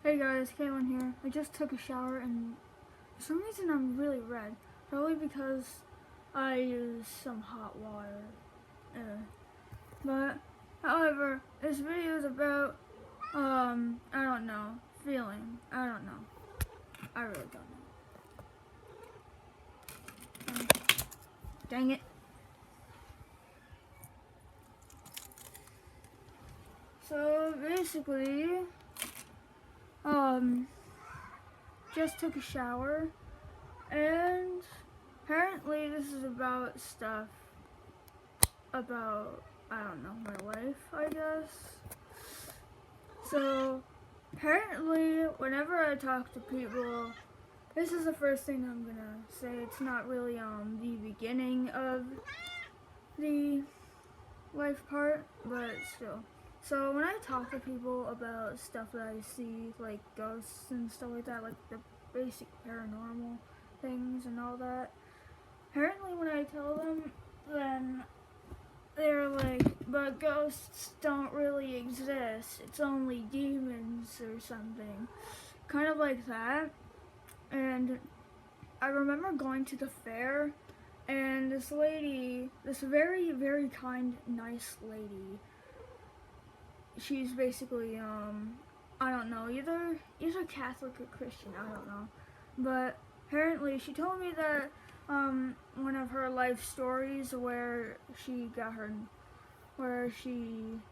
Hey guys, Kaylin here. I just took a shower and for some reason I'm really red. Probably because I used some hot water. But, however, this video is about, I don't know, feeling. I don't know. I really don't know. Dang it. So, basically, just took a shower, and apparently this is about stuff about, I don't know, my life, I guess. So, apparently, whenever I talk to people, this is the first thing I'm gonna say. It's not really, the beginning of the life part, but still. So when I talk to people about stuff that I see, like ghosts and stuff like that, like the basic paranormal things and all that, apparently when I tell them, then they're like, but ghosts don't really exist, it's only demons or something. Kind of like that. And I remember going to the fair, and this lady, this very, very kind, nice lady, she's basically, I don't know, either Catholic or Christian, I don't know. But apparently she told me that, one of her life stories where she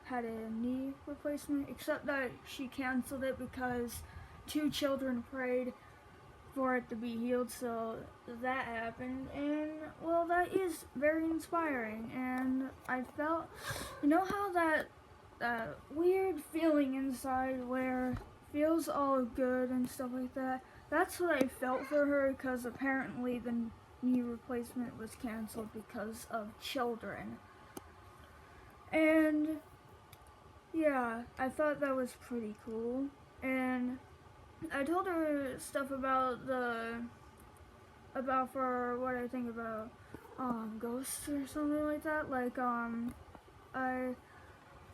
had a knee replacement, except that she canceled it because 2 children prayed for it to be healed, so that happened, and well, that is very inspiring. And I felt, you know how that weird feeling inside where feels all good and stuff like that, that's what I felt for her, because apparently the knee replacement was canceled because of children. And yeah, I thought that was pretty cool. And I told her stuff about for what I think about ghosts or something like that. Like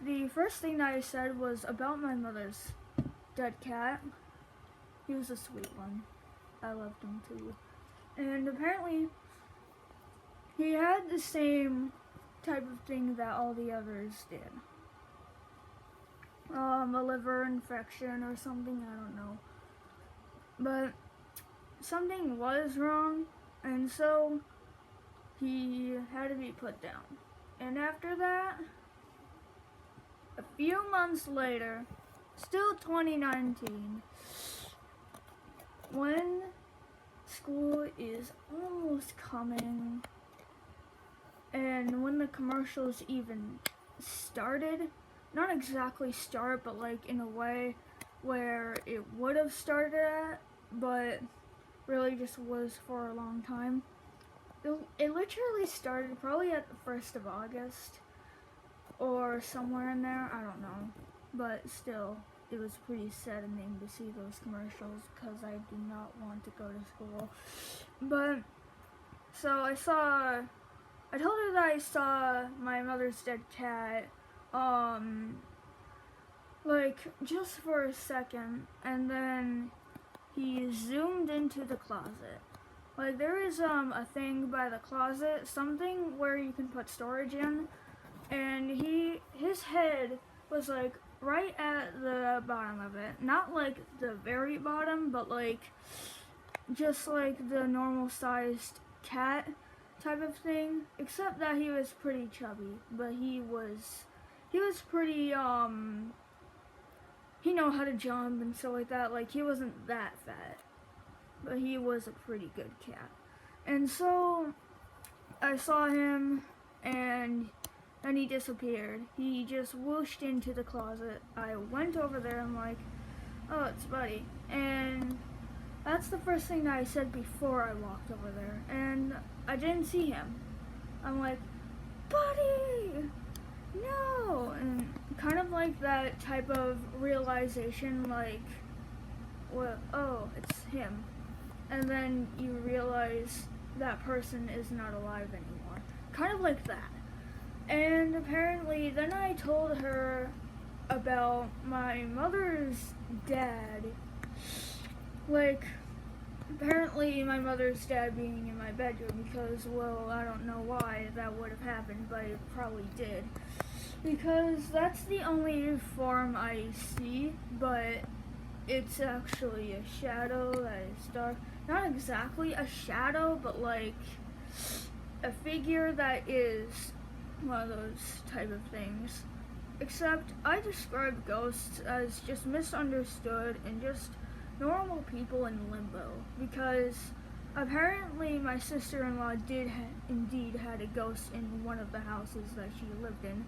the first thing that I said was about my mother's dead cat. He was a sweet one. I loved him too. And apparently he had the same type of thing that all the others did. A liver infection or something, I don't know. But something was wrong, and so he had to be put down. And after that, a few months later, still 2019, when school is almost coming, and when the commercials even started, not exactly start, but like in a way where it would have started at, but really just was for a long time. It literally started probably at the 1st of August or somewhere in there, I don't know. But still, it was pretty saddening to see those commercials because I do not want to go to school. But, so I told her that I saw my mother's dead cat, like just for a second, and then he zoomed into the closet. Like there is a thing by the closet, something where you can put storage in, and his head was like right at the bottom of it. Not like the very bottom, but like just like the normal sized cat type of thing, except that he was pretty chubby, but he was pretty he know how to jump and stuff like that. Like he wasn't that fat, but he was a pretty good cat. And so I saw him, and then he disappeared. He just whooshed into the closet. I went over there and like, oh, it's Buddy. And that's the first thing that I said before I walked over there. And I didn't see him. I'm like, Buddy! No! And kind of like that type of realization, like, well, oh, it's him. And then you realize that person is not alive anymore. Kind of like that. And apparently, then I told her about my mother's dad. Like, apparently my mother's dad being in my bedroom because, well, I don't know why that would have happened, but it probably did. Because that's the only form I see, but it's actually a shadow that is dark. Not exactly a shadow, but like a figure that is one of those type of things. Except I describe ghosts as just misunderstood and just normal people in limbo, because apparently my sister-in-law did indeed had a ghost in one of the houses that she lived in,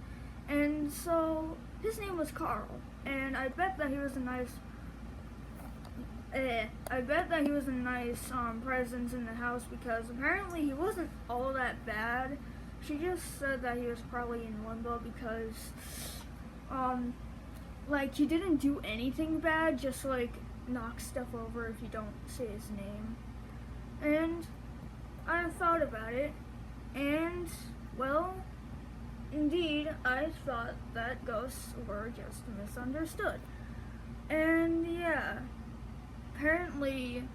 and so his name was Carl, and I bet that he was a nice presence in the house, because apparently he wasn't all that bad. She just said that he was probably in limbo because like he didn't do anything bad, just like knock stuff over if you don't say his name. And I thought about it, and well, indeed, I thought that ghosts were just misunderstood. And yeah, apparently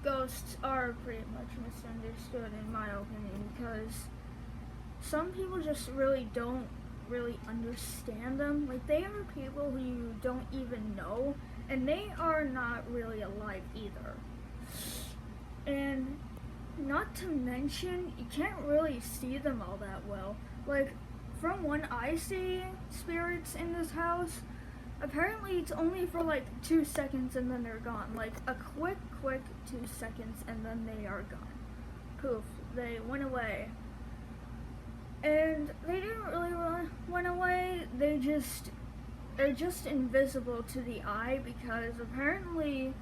ghosts are pretty much misunderstood in my opinion, because some people just really don't really understand them. Like, they are people who you don't even know, and they are not really alive either. And not to mention, you can't really see them all that well. Like, from when I see spirits in this house, apparently it's only for like 2 seconds and then they're gone. Like a quick 2 seconds and then they are gone. Poof, they went away. And they didn't really went away, they're just invisible to the eye, because apparently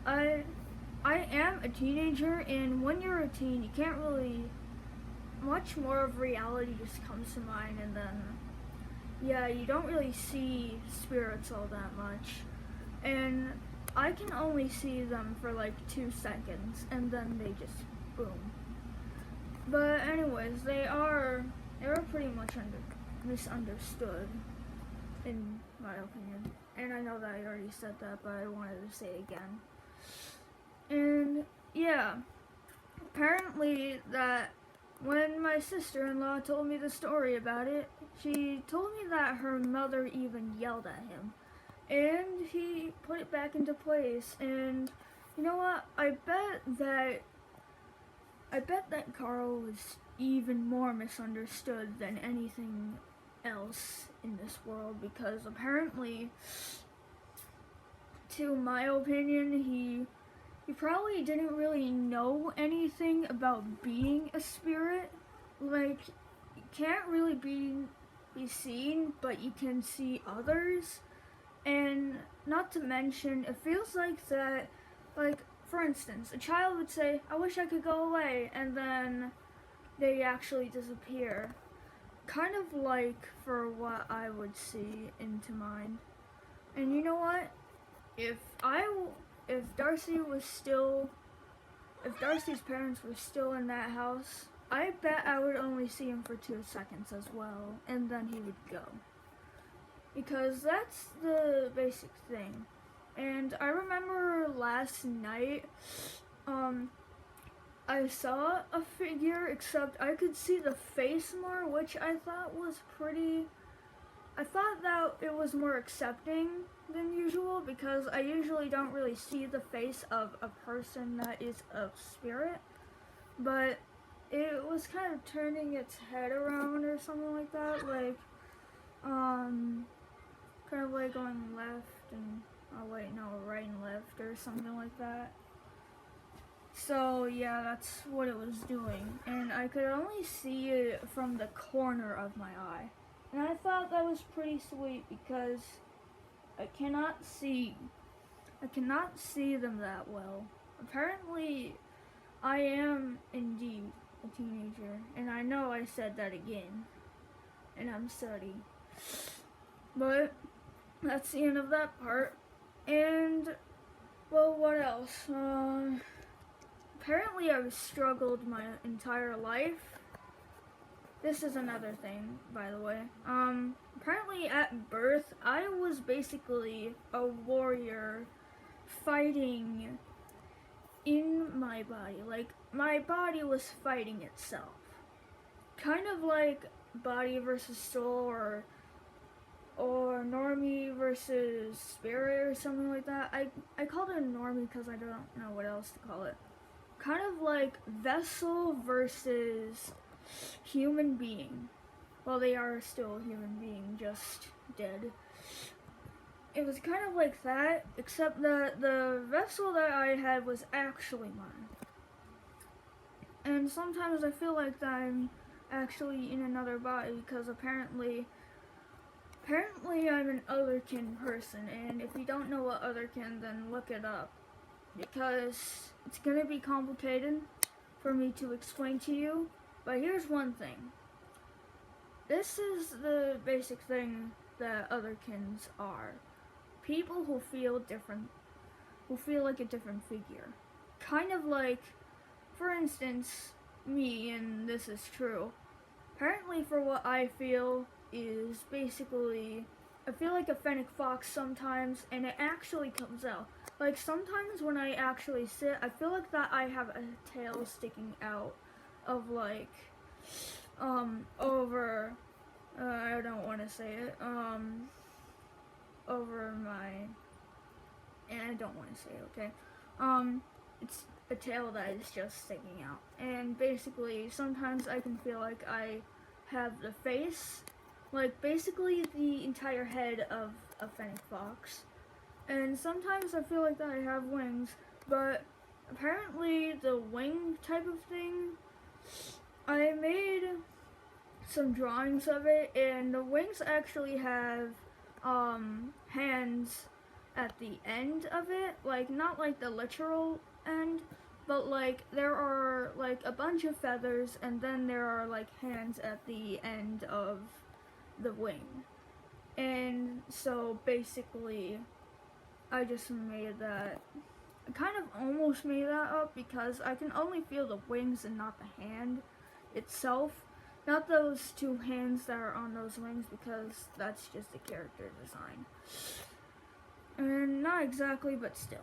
I am a teenager, and when you're a teen you can't really, much more of reality just comes to mind, and then yeah, you don't really see spirits all that much, and I can only see them for like 2 seconds and then they just boom. But anyways, they were pretty much misunderstood, in my opinion. And I know that I already said that, but I wanted to say it again. And yeah, apparently that when my sister-in-law told me the story about it, she told me that her mother even yelled at him. And he put it back into place. And you know what? I bet that Carl was even more misunderstood than anything else in this world, because apparently, to my opinion, he probably didn't really know anything about being a spirit. Like, you can't really be seen, but you can see others. And not to mention, it feels like that, like, for instance, a child would say, I wish I could go away, and then they actually disappear. Kind of like for what I would see into mine. And you know what? If Darcy's parents were still in that house, I bet I would only see him for 2 seconds as well, and then he would go. Because that's the basic thing. And I remember last night, I saw a figure, except I could see the face more, which I thought that it was more accepting than usual, because I usually don't really see the face of a person that is a spirit, but it was kind of turning its head around or something like that, like, kind of like going left and, right and left or something like that. So yeah, that's what it was doing, and I could only see it from the corner of my eye. And I thought that was pretty sweet, because I cannot see them that well. Apparently, I am indeed a teenager, and I know I said that again, and I'm sorry. But that's the end of that part. And well, what else? Apparently I've struggled my entire life this is another thing, by the way. Apparently at birth, I was basically a warrior fighting in my body. Like, my body was fighting itself. Kind of like body versus soul, or normie versus spirit or something like that. I called it normie because I don't know what else to call it. Kind of like vessel versus human being. Well, they are still a human being, just dead. It was kind of like that, except that the vessel that I had was actually mine. And sometimes I feel like that I'm actually in another body because apparently I'm an otherkin person, and if you don't know what otherkin, then look it up, because it's gonna be complicated for me to explain to you. But here's one thing. This is the basic thing that otherkins are. People who feel different, who feel like a different figure. Kind of like, for instance, me, and this is true. Apparently for what I feel is basically, I feel like a fennec fox sometimes, and it actually comes out. Like sometimes when I actually sit, I feel like that I have a tail sticking out of like, over, I don't want to say it, over my, and I don't want to say it, okay? It's a tail that is just sticking out. And basically, sometimes I can feel like I have the face, like basically the entire head of a fennec fox. And sometimes I feel like that I have wings, but apparently the wing type of thing, I made some drawings of it, and the wings actually have hands at the end of it, like not like the literal end, but like there are like a bunch of feathers, and then there are like hands at the end of the wing. And so basically I just made that, I kind of almost made that up because I can only feel the wings and not the hand itself. Not those two hands that are on those wings, because that's just a character design. And not exactly, but still.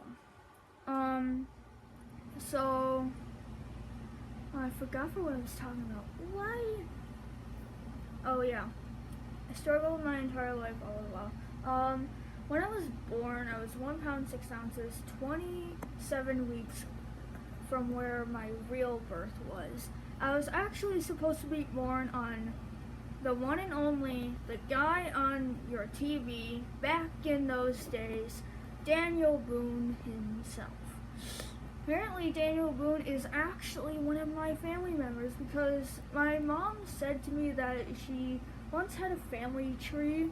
So I forgot for what I was talking about. Why? Oh yeah. I struggled my entire life all the while. When I was born, I was 1 pound 6 ounces, 27 weeks from where my real birth was. I was actually supposed to be born on the one and only, the guy on your TV back in those days, Daniel Boone himself. Apparently Daniel Boone is actually one of my family members, because my mom said to me that she once had a family tree,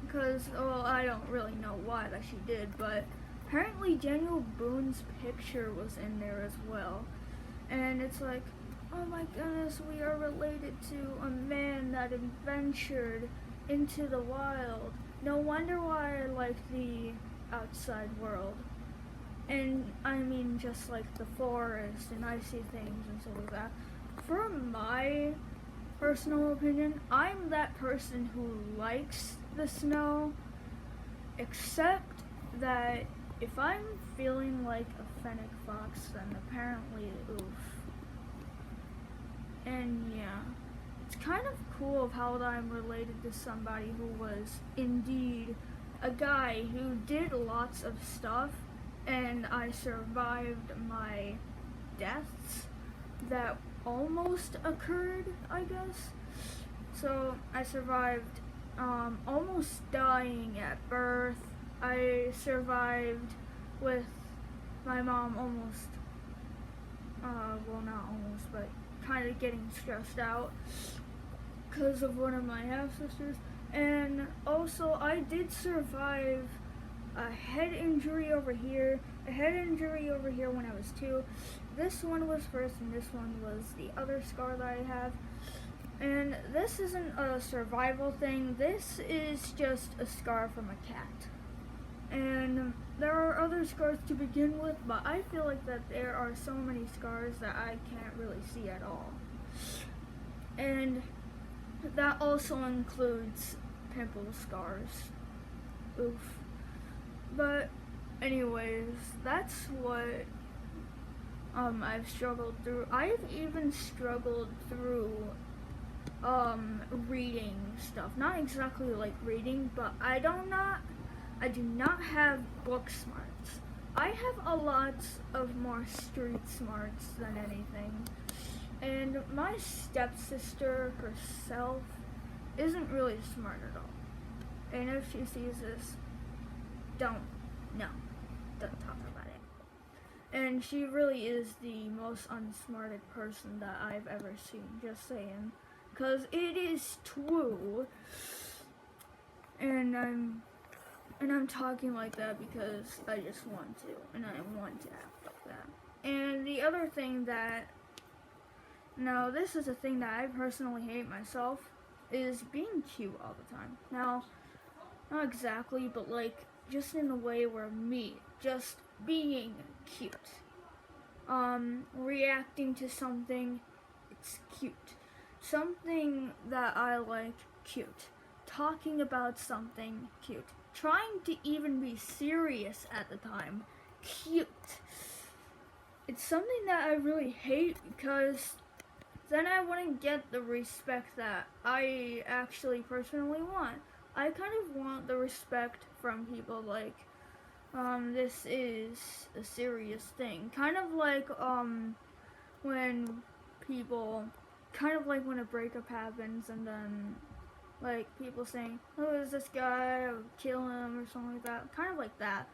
because, well, I don't really know why that she did, but apparently Daniel Boone's picture was in there as well. And it's like, oh my goodness, we are related to a man that adventured into the wild. No wonder why I like the outside world. And I mean just like the forest, and I see things and stuff like that. For my personal opinion, I'm that person who likes the snow, except that if I'm feeling like a fennec fox, then apparently oof. And yeah, it's kind of cool of how I'm related to somebody who was indeed a guy who did lots of stuff, and I survived my deaths that almost occurred, I guess. So I survived almost dying at birth. I survived with my mom almost, well, not almost, but kind of getting stressed out because of one of my half-sisters. And also I did survive a head injury over here, a head injury over here when I was 2. This one was first, and this one was the other scar that I have. And this isn't a survival thing, this is just a scar from a cat. And there are other scars to begin with, but I feel like that there are so many scars that I can't really see at all. And that also includes pimple scars. Oof. But anyways, that's what I've struggled through. I've even struggled through reading stuff. Not exactly like reading, but I do not have book smarts. I have a lot of more street smarts than anything. And my stepsister herself isn't really smart at all. And if she sees this, don't talk about it. And she really is the most unsmarted person that I've ever seen, just saying. Cause it is true. And I'm talking like that because I just want to, and I want to act like that. And the other thing that, now this is a thing that I personally hate myself, is being cute all the time. Now, not exactly, but like just in a way where me, just being cute. Reacting to something, it's cute. Something that I like, cute. Talking about something, cute. Trying to even be serious at the time, cute. It's something that I really hate because then I wouldn't get the respect that I actually personally want. I kind of want the respect from people like, this is a serious thing. Kind of like, when people, kind of like when a breakup happens and then, like, people saying, who is this guy, or kill him, or something like that. Kind of like that.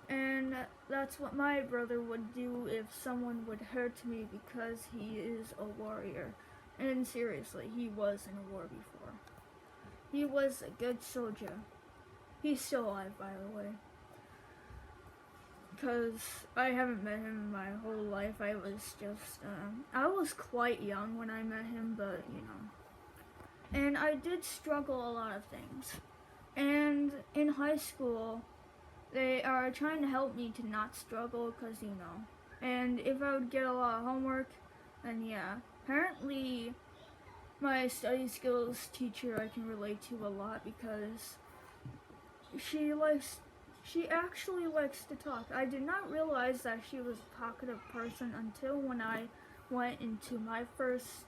And that's what my brother would do if someone would hurt me because he is a warrior. And seriously, he was in a war before. He was a good soldier. He's still alive, by the way. Because I haven't met him my whole life. I was quite young when I met him, but, you know. And I did struggle a lot of things. And in high school, they are trying to help me to not struggle because, you know. And if I would get a lot of homework, then yeah. Apparently, my study skills teacher I can relate to a lot because she actually likes to talk. I did not realize that she was a talkative person until when I went into my first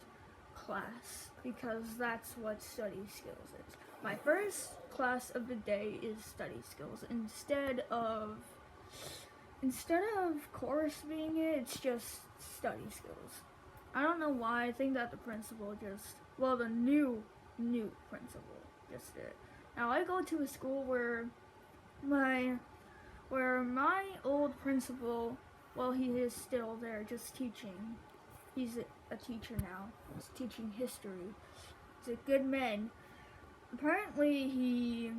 class, because that's what study skills is. My first class of the day is study skills. Instead of course being it's just study skills. I don't know why. I think that the principal the new principal just did it. Now I go to a school where my old principal, well, he is still there just teaching. He's a teacher now. He's teaching history. He's a good man. Apparently he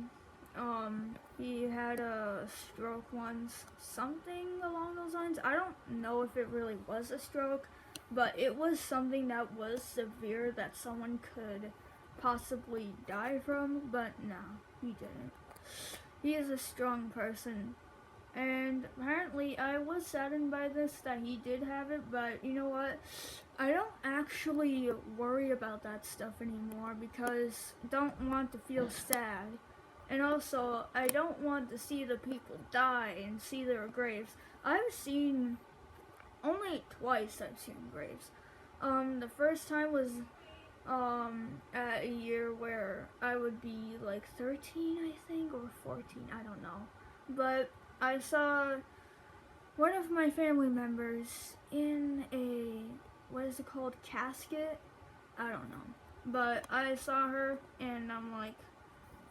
had a stroke once, something along those lines. I don't know if it really was a stroke, but it was something that was severe that someone could possibly die from, but no, he didn't. He is a strong person. And apparently I was saddened by this that he did have it, but you know what? I don't actually worry about that stuff anymore because I don't want to feel sad. And also, I don't want to see the people die and see their graves. I've seen, only twice I've seen graves. The first time was at a year where I would be like 13, I think, or 14, I don't know. But I saw one of my family members in a, what is it called, casket? I don't know. But I saw her and I'm like,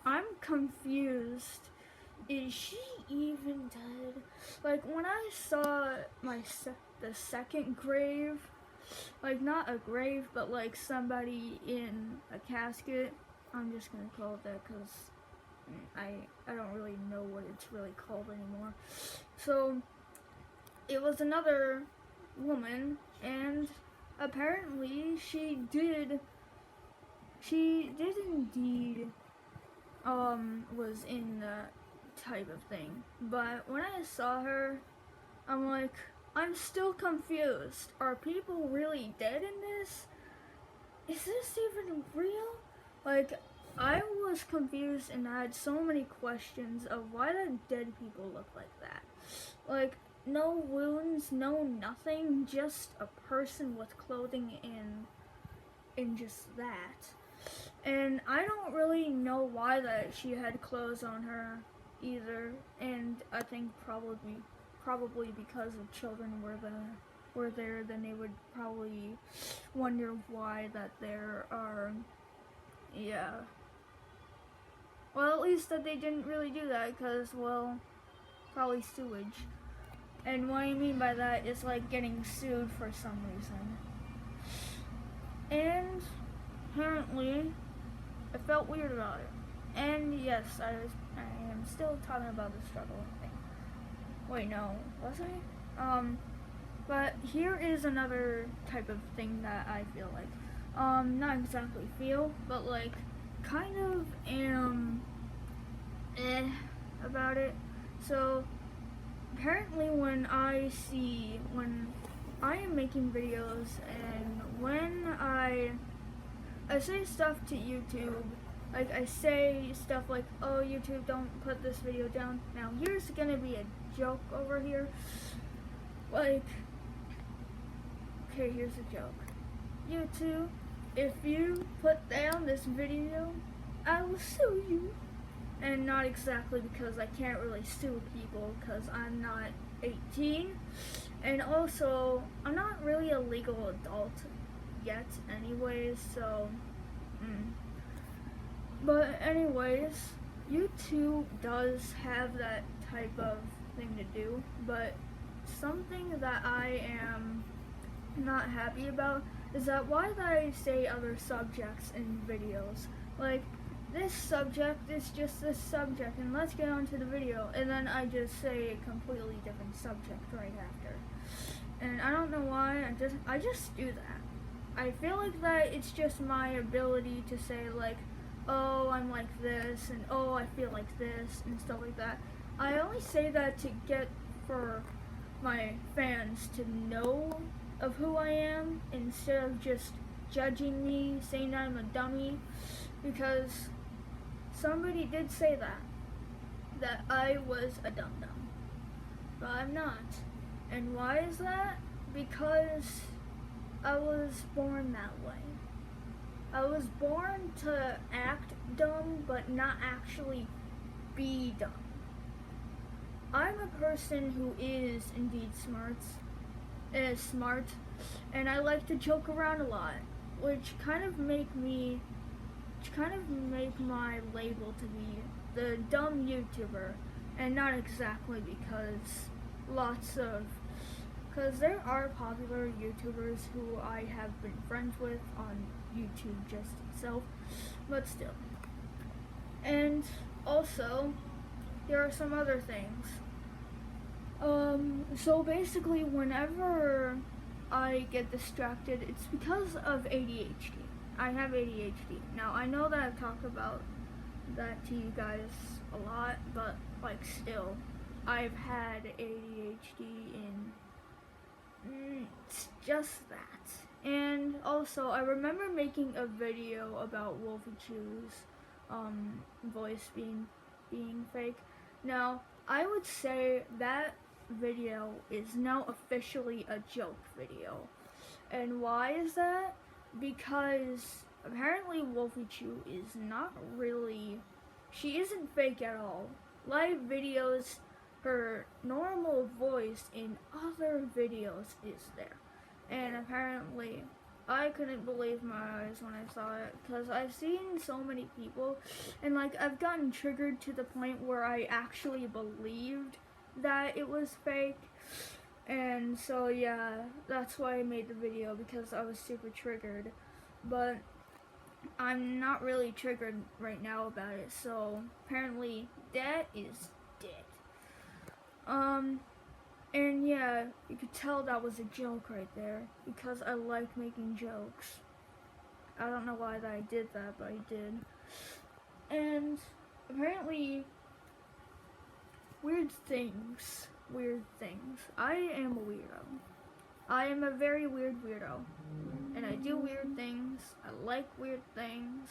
I'm confused. Is she even dead? Like when I saw the second grave, like not a grave, but like somebody in a casket. I'm just gonna call it that because I don't really know what it's really called anymore. So it was another woman, and apparently she did indeed was in that type of thing. But when I saw her, I'm like, I'm still confused. Are people really dead in this? is this even real? Like, I was confused and I had so many questions of why do dead people look like that? Like, no wounds, no nothing, just a person with clothing and just that. And I don't really know why that she had clothes on her either, and I think probably because of children were there, then they would probably wonder why that there are, yeah. Well, at least that they didn't really do that, because, well, probably sewage. And what I mean by that is like getting sued for some reason. And apparently, I felt weird about it. And yes, I am still talking about the struggle thing. Wait, no, was I? But here is another type of thing that I feel like. Not exactly feel, but like kind of am about it. So apparently when I am making videos and when I say stuff to YouTube, like I say stuff like, oh YouTube, don't put this video down. Now here's gonna be a joke over here. Like, okay, here's a joke. YouTube, if you put down this video, I will sue you. And not exactly because I can't really sue people because I'm not 18. And also, I'm not really a legal adult yet anyways, so But anyways, YouTube does have that type of thing to do, but something that I am not happy about is that why do I say other subjects in videos? Like, this subject is just this subject, and let's get on to the video, and then I just say a completely different subject right after. And I don't know why, I just do that. I feel like that it's just my ability to say like, oh, I'm like this, and oh, I feel like this, and stuff like that. I only say that to get for my fans to know of who I am instead of just judging me, saying I'm a dummy, because somebody did say that I was a dum-dum, but I'm not. And why is that? Because I was born that way. I was born to act dumb, but not actually be dumb. I'm a person who is indeed smart, and I like to joke around a lot, which kind of make my label to be the dumb YouTuber, and not exactly because there are popular YouTubers who I have been friends with on YouTube just itself, but still. And also, there are some other things. So basically, whenever I get distracted, it's because of ADHD. I have ADHD. Now, I know that I've talked about that to you guys a lot, but, like, still, I've had ADHD in it's just that. And also, I remember making a video about Wolfie Chew's voice being fake. Now, I would say that video is now officially a joke video. And why is that? Because apparently Wolfie Chew is not really, she isn't fake at all. Live videos, her normal voice in other videos is there. And apparently, I couldn't believe my eyes when I saw it, because I've seen so many people, and like I've gotten triggered to the point where I actually believed that it was fake. And so yeah, that's why I made the video, because I was super triggered. But I'm not really triggered right now about it, so apparently that is dead. And yeah, you could tell that was a joke right there, because I like making jokes. I don't know why that I did that, but I did. And apparently, weird things. I am a weirdo. I am a very weird weirdo, and I do weird things, I like weird things,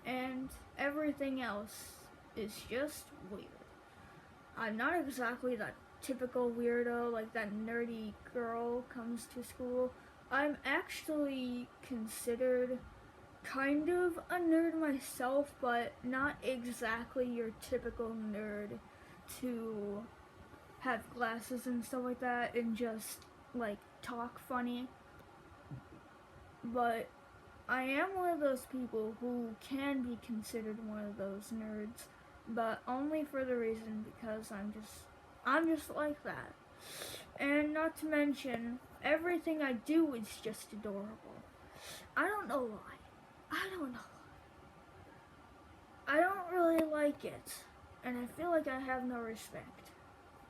and everything else is just weird. I'm not exactly that typical weirdo, like that nerdy girl comes to school. I'm actually considered kind of a nerd myself, but not exactly your typical nerd to have glasses and stuff like that and just like talk funny. But I am one of those people who can be considered one of those nerds, but only for the reason because I'm just like that. And not to mention, everything I do is just adorable. I don't know why. I don't know. I don't really like it, and I feel like I have no respect.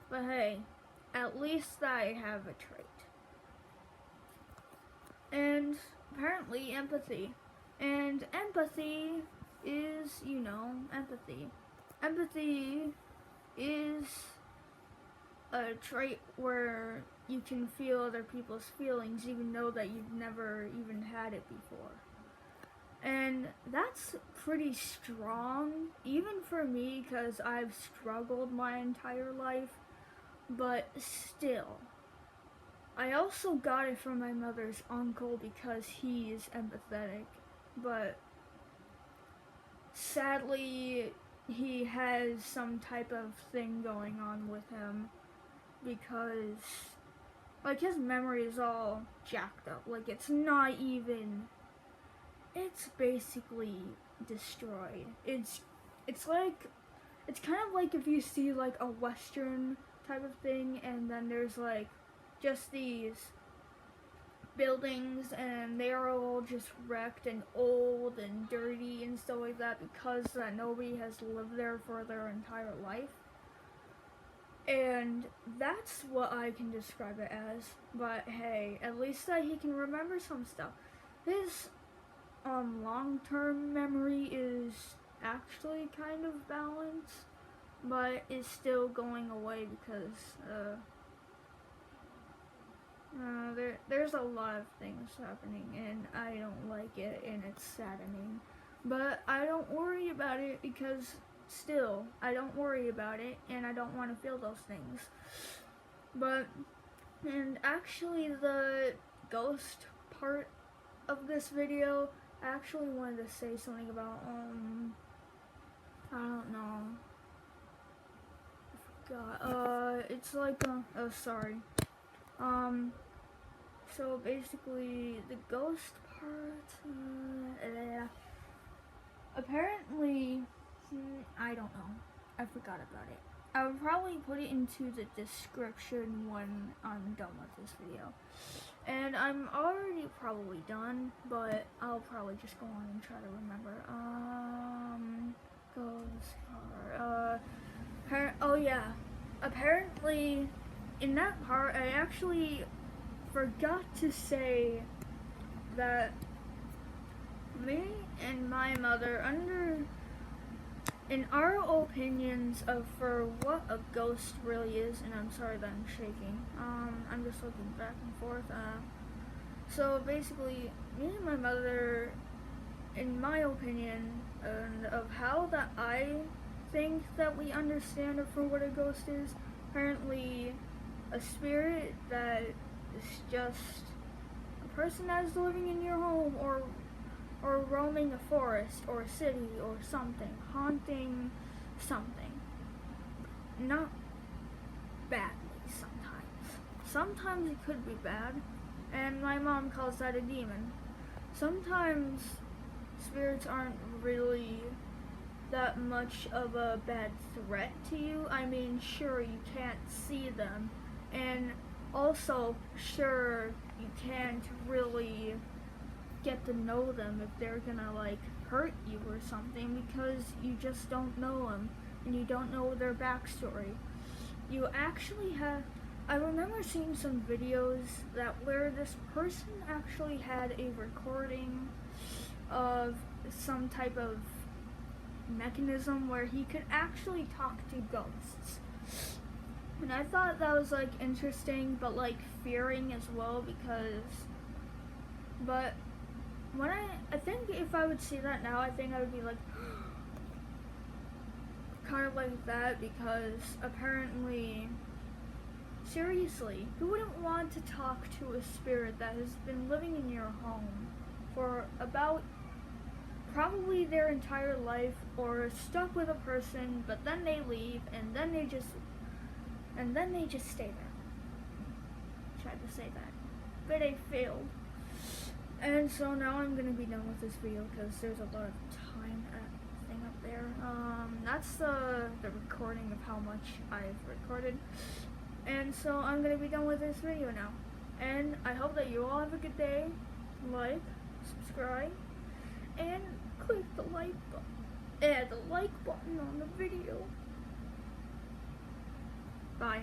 But hey, at least I have a trait. And apparently empathy. And empathy is, empathy. Empathy is a trait where you can feel other people's feelings even though that you've never even had it before. And that's pretty strong, even for me, because I've struggled my entire life, but still. I also got it from my mother's uncle because he is empathetic, but sadly, he has some type of thing going on with him because, like, his memory is all jacked up. Like, it's basically destroyed. It's kind of like if you see like a Western type of thing and then there's like just these buildings and they're all just wrecked and old and dirty and stuff like that because that nobody has lived there for their entire life. And that's what I can describe it as. But hey, at least that he can remember some stuff. His long-term memory is actually kind of balanced, but it's still going away because there's a lot of things happening and I don't like it and it's saddening. But I don't worry about it because still, I don't worry about it and I don't want to feel those things. And actually the ghost part of this video, I actually wanted to say something about, I don't know. I forgot. It's like, oh, sorry. So basically, the ghost part, apparently, I don't know. I forgot about it. I would probably put it into the description when I'm done with this video. And I'm already probably done, but I'll probably just go on and try to remember. Oh yeah. Apparently, in that part, I actually forgot to say that me and my mother, in our opinions for what a ghost really is, and I'm sorry that I'm shaking, I'm just looking back and forth, so basically, me and my mother, in my opinion, and of how that I think that we understand it for what a ghost is, apparently a spirit that is just a person that is living in your home or roaming a forest or a city or something, haunting something. Not badly sometimes. Sometimes it could be bad, and my mom calls that a demon. Sometimes spirits aren't really that much of a bad threat to you. I mean, sure, you can't see them, and also, sure, you can't really get to know them if they're gonna like hurt you or something because you just don't know them and you don't know their backstory. You actually have, I remember seeing some videos where this person actually had a recording of some type of mechanism where he could actually talk to ghosts. And I thought that was like interesting, but like fearing as well, but when I think if I would see that now, I think I would be like kind of like that, because apparently, seriously, who wouldn't want to talk to a spirit that has been living in your home for about probably their entire life, or stuck with a person, but then they leave and then they just stay there. Tried to say that, but I failed. And so now I'm gonna be done with this video because there's a lot of time thing up there. That's the recording of how much I've recorded. And so I'm gonna be done with this video now. And I hope that you all have a good day. Like, subscribe, and click the like button. The like button on the video. Bye.